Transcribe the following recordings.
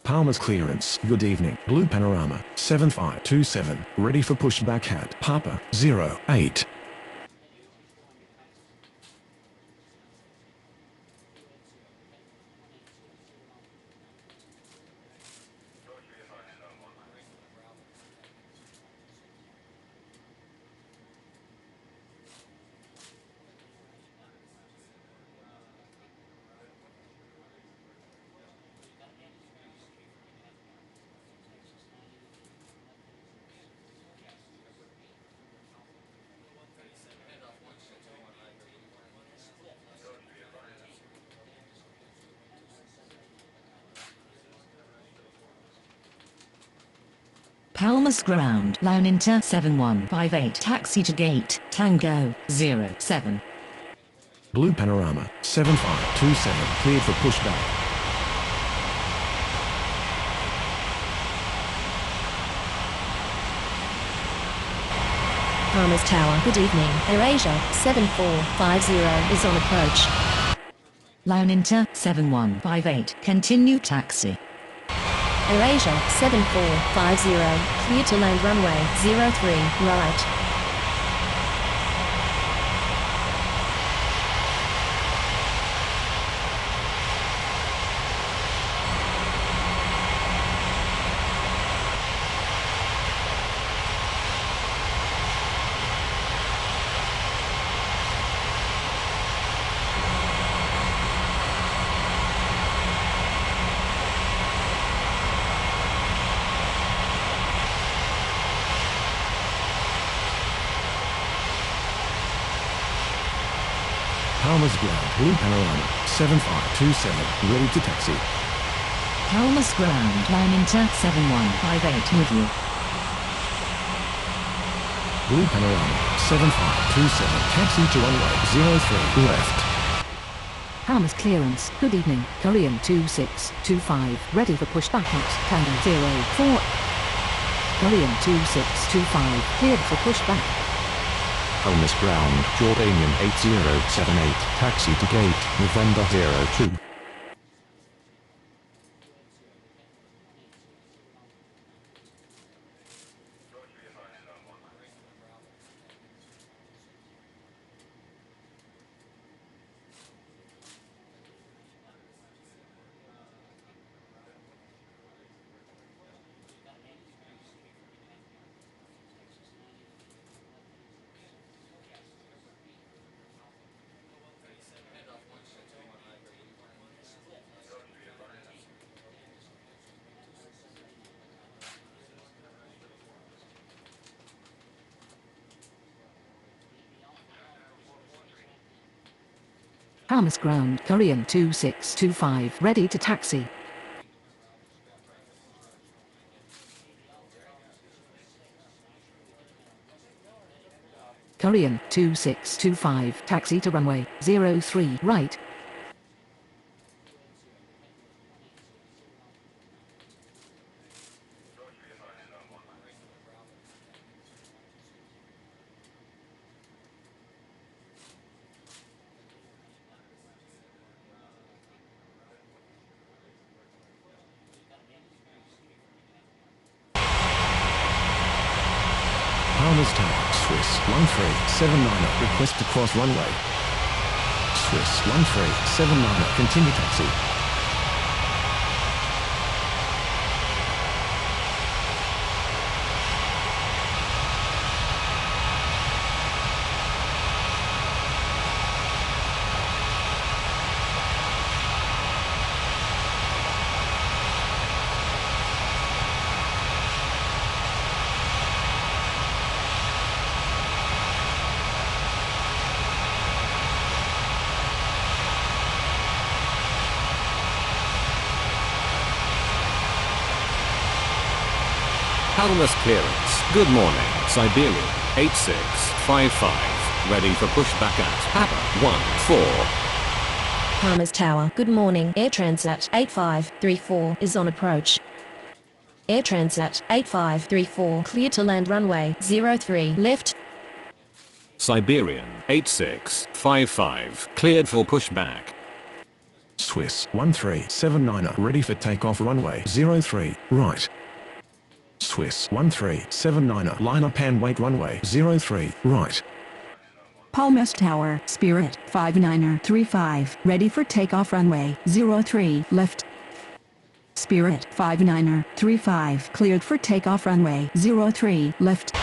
Palmer's clearance. Good evening. Blue Panorama 7527. Ready for pushback at Papa 08. Palmer's ground. Line Inter 7158. Taxi to gate. Tango 07. Blue Panorama 7527. Cleared for pushback. Palmer's Tower. Good evening. AirAsia 7450 is on approach. Line Inter 7158. Continue taxi. AirAsia 7450, clear to land runway 03 right. Palmer's ground. Blue Panorama 7527. Ready to taxi. Palmer's ground. Line Inter 7158 with you. Blue Panorama 7527. Taxi to runway 03 left. Palmer's clearance. Good evening. Korean 2625. Ready for pushback at Tango 04. Korean 2625. Cleared for pushback. Palmer's ground. Jordanian 8078. Taxi to gate. November 02. Palmer's ground. Korean 2625. Ready to taxi. Korean 2625. Taxi to runway 03 right. Palmer's Tower. Swiss 1379. Request to cross runway. Swiss 1379. Continue taxi. Palmer's clearance. Good morning. Siberian 8655. Ready for pushback at Papa 14. Palmer's Tower. Good morning. Air Transat 8534 is on approach. Air Transat 8534, clear to land runway 03 left. Siberian 8655. Cleared for pushback. Swiss 1379er ready for takeoff runway 03 right. Swiss 1379er line up and wait runway 03 right. Palmas Tower, Spirit 59er 35, ready for takeoff runway 03 left. Spirit 59er 35 cleared for takeoff runway 03 left.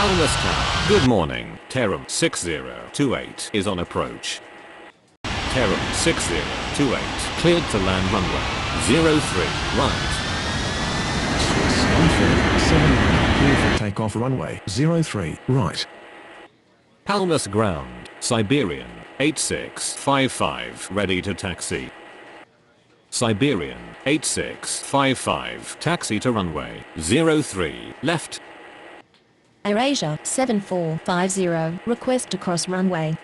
Palmas Tower. Good morning. Terum 6028 is on approach. Terum 6028 cleared to land runway 03 right. Swiss 1379er clear for takeoff runway 03 right. Palmas ground. Siberian 8655 ready to taxi. Siberian 8655 taxi to runway 03 left. AirAsia 7450 request to cross runway.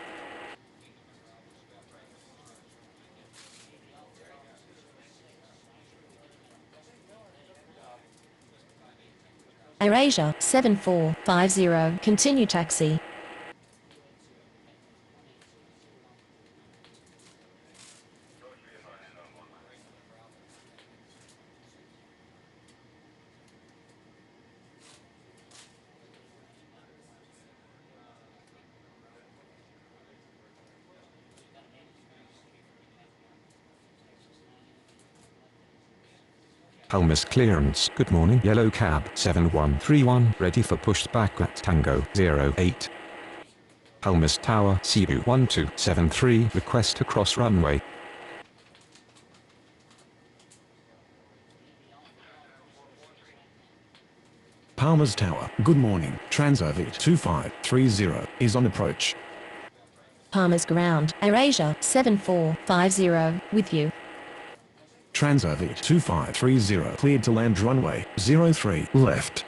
AirAsia 7450 continue taxi. Palmas clearance. Good morning. Yellow cab 7131 ready for push back at Tango 08. Palmas Tower CU 1273 request to cross runway. Palmas Tower, good morning. Transorbit 2530 is on approach. Palmas ground. AirAsia 7450 with you. Transorbit 2530 cleared to land runway 03 left.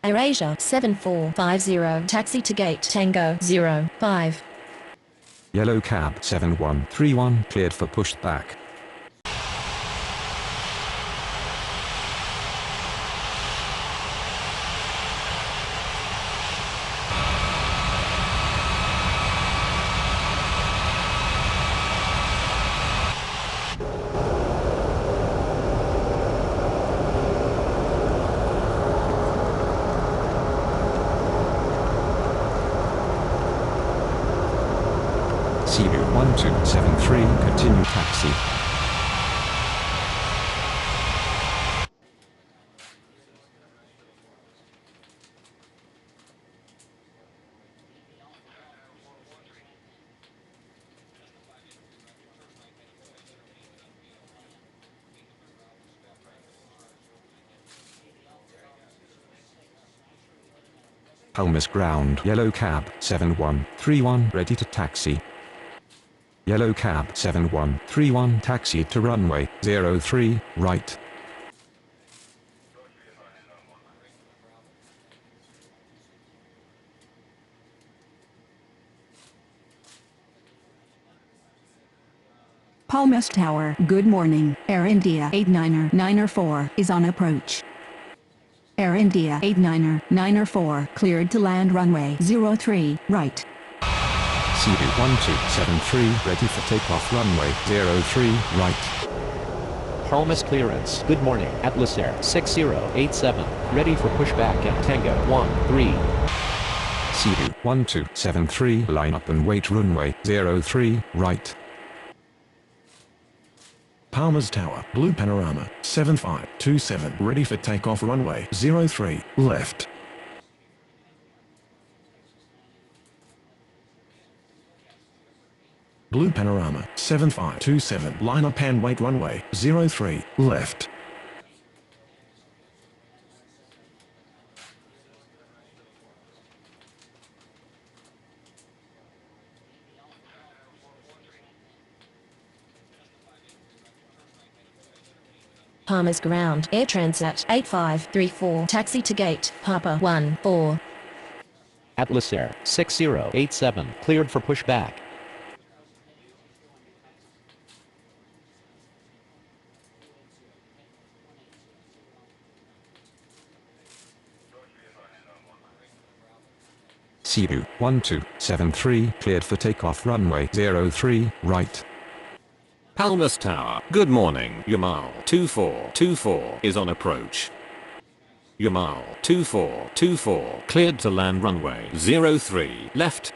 AirAsia 7450 taxi to gate Tango 05. Yellow cab 7131 cleared for push back. CU 1273 continue taxi. Palmas ground. Yellow cab 7131 ready to taxi. Yellow cab 7131 taxi to runway 03 right. Palmas Tower, good morning. Air India 899er is on approach. Air India 899er cleared to land runway 03 right. CU 1273 ready for takeoff runway 03 right. Palmas clearance. Good morning. Atlas Air 6087 ready for pushback at Tango 13. CU 1273 line up and wait runway 03 right. Palmas Tower, Blue Panorama 7527 ready for takeoff runway 03 left. Blue Panorama 7527 line up and wait runway 03 left. Palmer's ground. Air Transat 8534, taxi to gate, Papa 14. Atlas Air 6087, cleared for pushback. Cebu 1273, cleared for takeoff runway 03, right. Palmas Tower, good morning. U.M.A.T.C 2424 is on approach. U.M.A.T.C 2424 cleared to land runway 03, left.